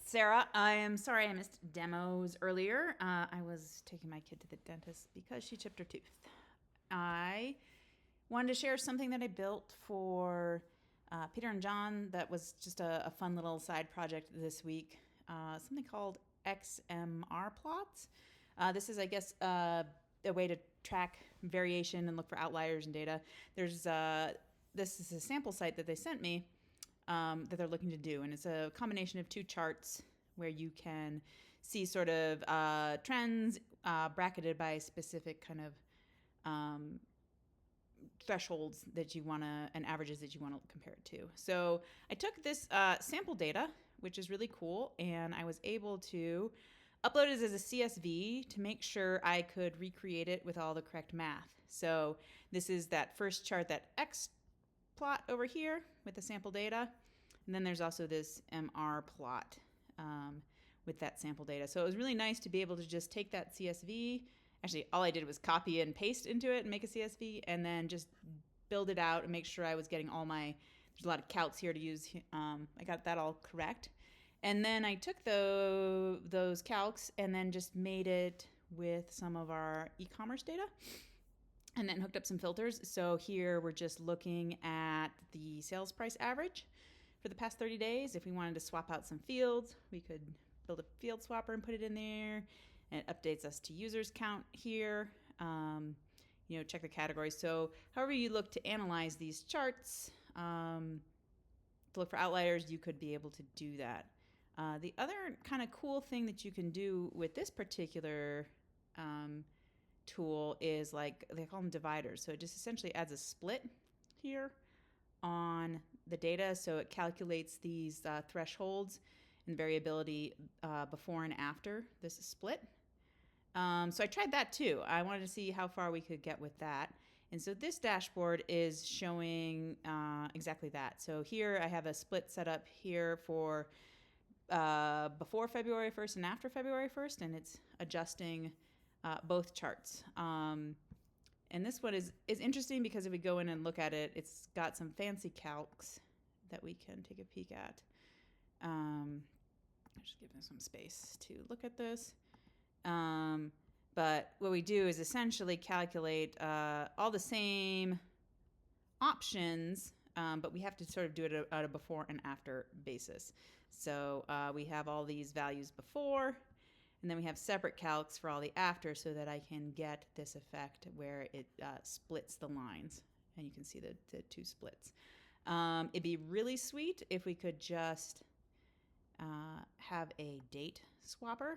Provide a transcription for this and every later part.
Sarah. I am sorry I missed demos earlier. I was taking my kid to the dentist because she chipped her tooth. I wanted to share something that I built for Peter and John that was just a fun little side project this week. Something called XMR plots. This is, I guess, a way to track variation and look for outliers in data. This is a sample site that they sent me that they're looking to do. And it's a combination of two charts where you can see sort of trends bracketed by specific kind of thresholds that you want to, and averages that you want to compare it to. So I took this sample data, which is really cool, and I was able to upload it as a CSV to make sure I could recreate it with all the correct math. So this is that first chart, that X plot over here with the sample data. And then there's also this MR plot with that sample data. So it was really nice to be able to just take that CSV. Actually, all I did was copy and paste into it and make a CSV, and then just build it out and make sure I was getting all my, there's a lot of calcs here to use. I got that all correct. And then I took those calcs and then just made it with some of our e-commerce data, and then hooked up some filters. So here we're just looking at the sales price average for the past 30 days. If we wanted to swap out some fields, we could build a field swapper and put it in there. And it updates us to users count here. Check the categories. So however you look to analyze these charts, to look for outliers, you could be able to do that. The other kind of cool thing that you can do with this particular tool is, like, they call them dividers. So it just essentially adds a split here on the data. So it calculates these thresholds and variability before and after this split. So I tried that too. I wanted to see how far we could get with that. And so this dashboard is showing exactly that. So here I have a split set up here for before February 1st and after February 1st, and it's adjusting both charts. And this one is interesting because if we go in and look at it, it's got some fancy calcs that we can take a peek at. I'll just give them some space to look at this. But what we do is essentially calculate all the same options, but we have to sort of do it at a before and after basis. So we have all these values before, and then we have separate calcs for all the after, so that I can get this effect where it splits the lines. And you can see the two splits. It'd be really sweet if we could just have a date swapper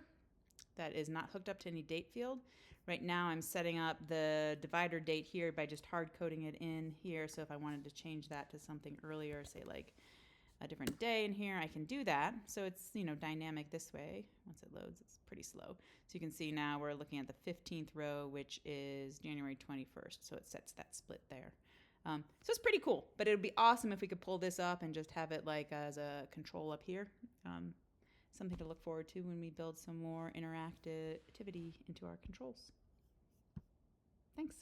that is not hooked up to any date field. Right now I'm setting up the divider date here by just hard coding it in here. So if I wanted to change that to something earlier, say like a different day in here, I can do that. So it's, dynamic this way. Once it loads, it's pretty slow. So you can see now we're looking at the 15th row, which is January 21st. So it sets that split there. So it's pretty cool, but it would be awesome if we could pull this up and just have it like as a control up here. Something to look forward to when we build some more interactivity into our controls. Thanks.